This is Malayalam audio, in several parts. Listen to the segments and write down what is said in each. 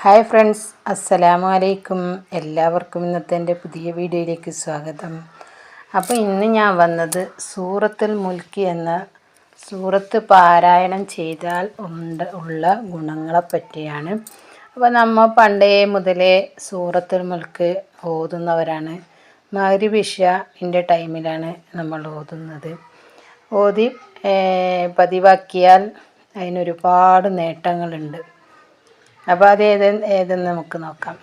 ഹായ് ഫ്രണ്ട്സ്, അസ്സലാമു അലൈക്കും. എല്ലാവർക്കും ഇന്നത്തെ എൻ്റെ പുതിയ വീഡിയോയിലേക്ക് സ്വാഗതം. അപ്പോൾ ഇന്ന് ഞാൻ വന്നത് സൂറത്തുൽ മുൽക്ക് എന്ന സൂറത്ത് പാരായണം ചെയ്താൽ ഉള്ള ഗുണങ്ങളെ പറ്റിയാണ്. അപ്പോൾ നമ്മൾ പണ്ടേ മുതലേ സൂറത്തുൽ മുൽക്ക് ഓതുന്നവരാണ്. മഗ്‌രിബ് ഇശാൻ്റെ ടൈമിലാണ് നമ്മൾ ഓതുന്നത്. ഓതി പതിവാക്കിയാൽ അതിനൊരുപാട് നേട്ടങ്ങളുണ്ട്. അപ്പോൾ അത് ഏതെന്ന് നമുക്ക് നോക്കാം.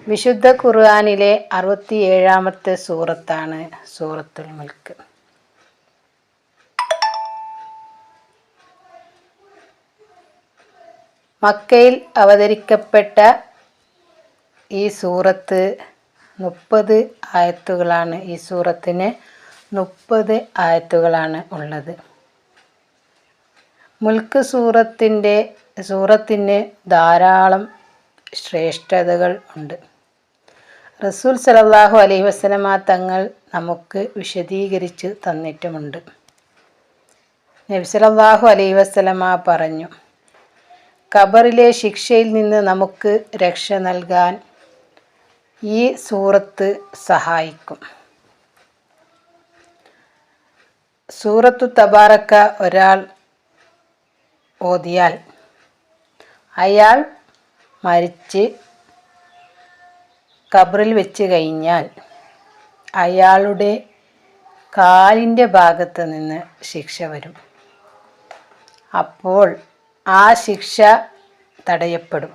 വിശുദ്ധ ഖുർആനിലെ 67-ാമത്തെ സൂറത്താണ് സൂറത്തുൽ മുൽക്ക്. മക്കയിൽ അവതരിക്കപ്പെട്ട ഈ സൂറത്ത് 30 ആയത്തുകളാണ്. ഈ സൂറത്തിന് 30 ആയത്തുകളാണ് ഉള്ളത്. മുൽക്ക് സൂറത്തിന് ധാരാളം ശ്രേഷ്ഠതകൾ ഉണ്ട്. റസൂൽ സല്ലല്ലാഹു അലൈഹി വസല്ലമ തങ്ങൾ നമുക്ക് വിശദീകരിച്ച് തന്നിട്ടുമുണ്ട്. നബി സല്ലല്ലാഹു അലൈഹി വസല്ലമ പറഞ്ഞു, ഖബറിലെ ശിക്ഷയിൽ നിന്ന് നമുക്ക് രക്ഷ നൽകാൻ ഈ സൂറത്ത് സഹായിക്കും. സൂറത്തു തബാറക്ക ഒരാൾ ഓതിയാൽ അയാൾ മരിച്ച് ഖബറിൽ വെച്ച് കഴിഞ്ഞാൽ അയാളുടെ കാലിൻ്റെ ഭാഗത്ത് നിന്ന് ശിക്ഷ വരും. അപ്പോൾ ആ ശിക്ഷ തടയപ്പെടും.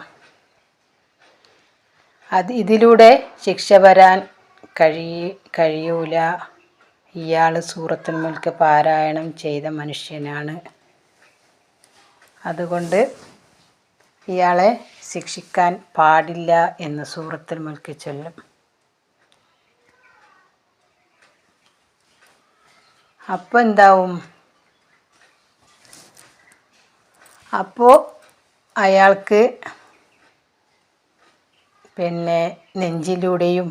ഇതിലൂടെ ശിക്ഷ വരാൻ കഴിയൂല. ഇയാൾ സൂറത്തുൽ മുൽക്ക് പാരായണം ചെയ്ത മനുഷ്യനാണ്. അതുകൊണ്ട് ഇയാളെ ശിക്ഷിക്കാൻ പാടില്ല എന്ന് സൂറത്തുൽ മുൽക്ക് ചൊല്ലും. അപ്പോൾ എന്താവും? അപ്പോൾ അയാൾക്ക് നെഞ്ചിലൂടെയും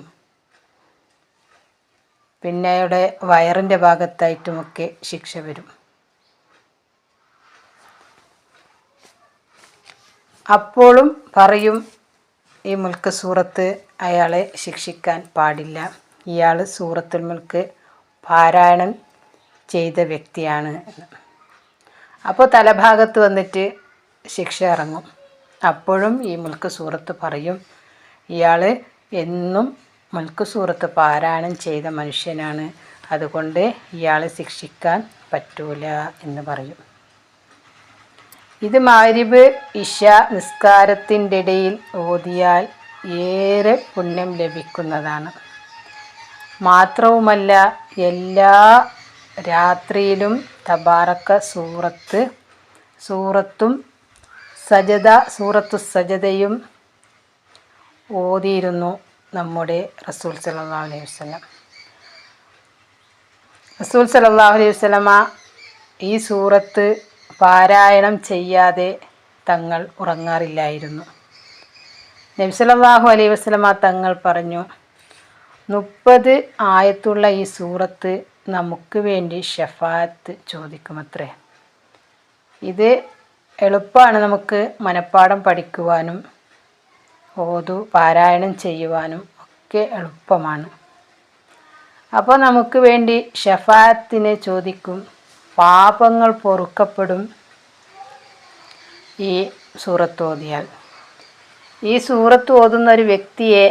അയാളുടെ വയറിൻ്റെ ഭാഗത്തായിട്ടുമൊക്കെ ശിക്ഷ വരും. അപ്പോഴും പറയും, ഈ മുൽക്ക് സൂറത്ത് അയാളെ ശിക്ഷിക്കാൻ പാടില്ല. ഇയാൾ സൂറത്തുൽ മുൽക്ക് പാരായണം ചെയ്ത വ്യക്തിയാണ്. അപ്പോൾ തലഭാഗത്ത് വന്നിട്ട് ശിക്ഷ ഇറങ്ങും. അപ്പോഴും ഈ മുൽക്ക് സൂറത്ത് പറയും, ഇയാൾ എന്നും മുൽക്ക് സൂറത്ത് പാരായണം ചെയ്ത മനുഷ്യനാണ്. അതുകൊണ്ട് ഇയാളെ ശിക്ഷിക്കാൻ പറ്റൂല എന്ന് പറയും. ഇത് മഗ്‌രിബ് ഇശ നിസ്കാരത്തിൻ്റെ ഇടയിൽ ഓതിയാൽ ഏറെ പുണ്യം ലഭിക്കുന്നതാണ്. മാത്രവുമല്ല, എല്ലാ രാത്രിയിലും തബാറക്ക സൂറത്തും സൂറത്തു സജദയും ഓതിയിരുന്നു നമ്മുടെ റസൂൽ സല്ലല്ലാഹു അലൈഹി വസല്ലം. റസൂൽ സല്ലല്ലാഹു അലൈഹി വസല്ലമ ഈ സൂറത്ത് പാരായണം ചെയ്യാതെ തങ്ങൾ ഉറങ്ങാറില്ലായിരുന്നു. നബി സല്ലല്ലാഹു അലൈഹി വസല്ലമ തങ്ങൾ പറഞ്ഞു, 30 ആയത്തുള്ള ഈ സൂറത്ത് നമുക്ക് വേണ്ടി ഷഫാഅത്ത് ചോദിക്കുമത്രേ. ഇത് എളുപ്പമാണ്, നമുക്ക് മനഃപ്പാഠം പഠിക്കുവാനും പാരായണം ചെയ്യുവാനും ഒക്കെ എളുപ്പമാണ്. അപ്പോൾ നമുക്ക് വേണ്ടി ഷഫാഅത്തിനെ ചോദിക്കും. പാപങ്ങൾ പൊറുക്കപ്പെടും ഈ സൂറത്ത് ഓതിയാൽ. ഈ സൂറത്ത് ഓതുന്ന ഒരു വ്യക്തിയെ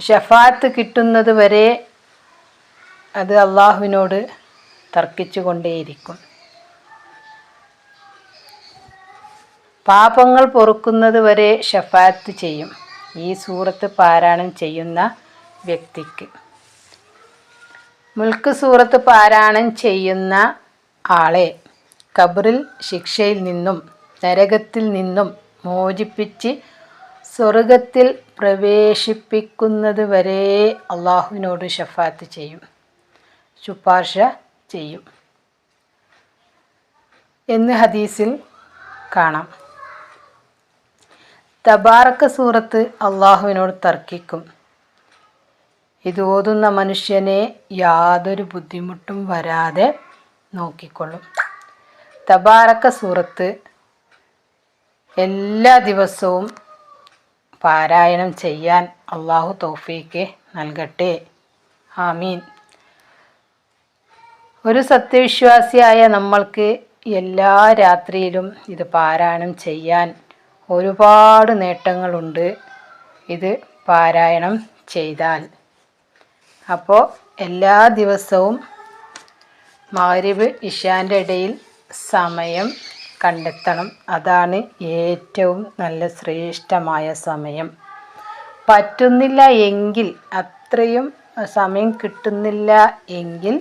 ഷഫാഅത്ത് കിട്ടുന്നത് വരെ അത് അള്ളാഹുവിനോട് തർക്കിച്ചു കൊണ്ടേയിരിക്കും. പാപങ്ങൾ പൊറുക്കുന്നത് വരെ ഷഫാഅത്ത് ചെയ്യും ഈ സൂറത്ത് പാരായണം ചെയ്യുന്ന വ്യക്തിക്ക്. മുൽക്ക് സൂറത്ത് പാരായണം ചെയ്യുന്ന ആളെ ഖബറിൽ ശിക്ഷയിൽ നിന്നും നരകത്തിൽ നിന്നും മോചിപ്പിച്ച് സ്വർഗത്തിൽ പ്രവേശിപ്പിക്കുന്നത് വരെ അള്ളാഹുവിനോട് ഷഫാഅത്ത് ചെയ്യും, ശുപാർശ ചെയ്യും എന്ന് ഹദീസിൽ കാണാം. തബാറക്ക സൂറത്ത് അള്ളാഹുവിനോട് തർക്കിക്കും. ഇത് ഓതുന്ന മനുഷ്യനെ യാതൊരു ബുദ്ധിമുട്ടും വരാതെ നോക്കിക്കൊള്ളും. തബാറക്ക സൂറത്ത് എല്ലാ ദിവസവും പാരായണം ചെയ്യാൻ അള്ളാഹു തൗഫീക്ക് നൽകട്ടെ. ആമീൻ. ഒരു സത്യവിശ്വാസിയായ നമ്മൾക്ക് എല്ലാ രാത്രിയിലും ഇത് പാരായണം ചെയ്യാൻ ഒരുപാട് നേട്ടങ്ങളുണ്ട് ഇത് പാരായണം ചെയ്താൽ. അപ്പോൾ എല്ലാ ദിവസവും മഗ്‌രിബ് ഇശാൻ്റെ ഇടയിൽ സമയം കണ്ടെത്തണം. അതാണ് ഏറ്റവും നല്ല ശ്രേഷ്ഠമായ സമയം. പറ്റുന്നില്ല എങ്കിൽ, അത്രയും സമയം കിട്ടുന്നില്ല എങ്കിൽ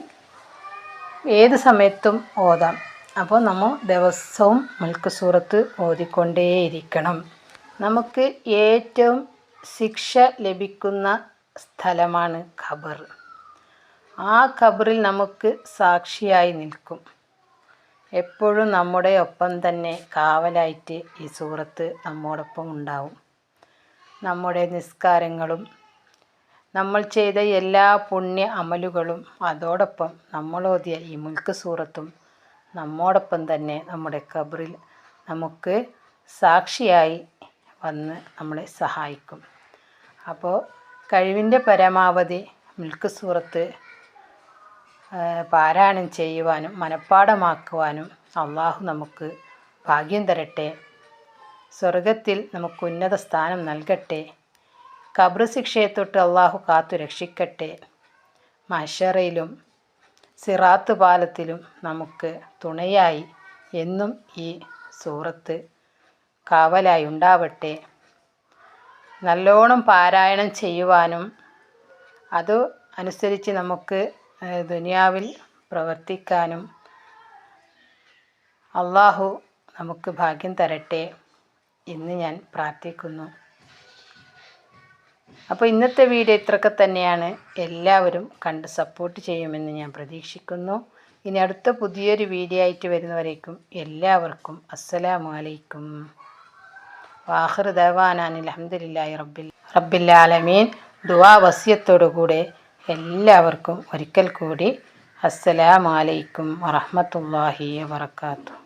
ഏത് സമയത്തും ഓതാം. അപ്പോൾ നമ്മൾ ദിവസവും മുൽക്ക് സൂറത്ത് ഓതിക്കൊണ്ടേയിരിക്കണം. നമുക്ക് ഏറ്റവും ശിക്ഷ ലഭിക്കുന്ന സ്ഥലമാണ് ഖബർ. ആ ഖബറിൽ നമുക്ക് സാക്ഷിയായി നിൽക്കും. എപ്പോഴും നമ്മുടെ ഒപ്പം തന്നെ കാവലായിട്ട് ഈ സൂറത്ത് നമ്മോടൊപ്പം ഉണ്ടാവും. നമ്മുടെ നിസ്കാരങ്ങളും നമ്മൾ ചെയ്ത എല്ലാ പുണ്യ അമലുകളും അതോടൊപ്പം നമ്മൾ ഓതിയ ഈ മുൽക്ക് സൂറത്തും നമ്മോടൊപ്പം തന്നെ നമ്മുടെ ഖബറിൽ നമുക്ക് സാക്ഷിയായി വന്ന് നമ്മളെ സഹായിക്കും. അപ്പോൾ കഴിവിൻ്റെ പരമാവധി മുൽക്ക് സൂറത്ത് പാരായണം ചെയ്യുവാനും മനഃപ്പാഠമാക്കുവാനും അള്ളാഹു നമുക്ക് ഭാഗ്യം തരട്ടെ. സ്വർഗത്തിൽ നമുക്ക് ഉന്നത സ്ഥാനം നൽകട്ടെ. ഖബർ ശിക്ഷയെ തൊട്ട് അള്ളാഹു കാത്തു രക്ഷിക്കട്ടെ. മഹ്ശറയിലും സിറാത്ത് പാലത്തിലും നമുക്ക് തുണയായി എന്നും ഈ സൂറത്ത് കാവലായി ഉണ്ടാവട്ടെ. നല്ലോണം പാരായണം ചെയ്യുവാനും അത് അനുസരിച്ച് നമുക്ക് ദുനിയാവിൽ പ്രവർത്തിക്കാനും അള്ളാഹു നമുക്ക് ഭാഗ്യം തരട്ടെ എന്ന് ഞാൻ പ്രാർത്ഥിക്കുന്നു. അപ്പോൾ ഇന്നത്തെ വീഡിയോ ഇത്രയൊക്കെ തന്നെയാണ്. എല്ലാവരും കണ്ട് സപ്പോർട്ട് ചെയ്യുമെന്ന് ഞാൻ പ്രതീക്ഷിക്കുന്നു. ഇനി അടുത്ത പുതിയൊരു വീഡിയോ ആയിട്ട് വരുന്നവരേക്കും എല്ലാവർക്കും അസ്സലാമു അലൈക്കും. വാഖിറു ദഅ്വാനാ അൽഹംദുലില്ലാഹി റബ്ബിൽ ആലമീൻ. ദുആ വസിയത്തോടു കൂടെ എല്ലാവർക്കും ഒരിക്കൽ കൂടി അസ്സലാമു അലൈക്കും വറഹ്മത്തുള്ളാഹി വബറകാതുഹു.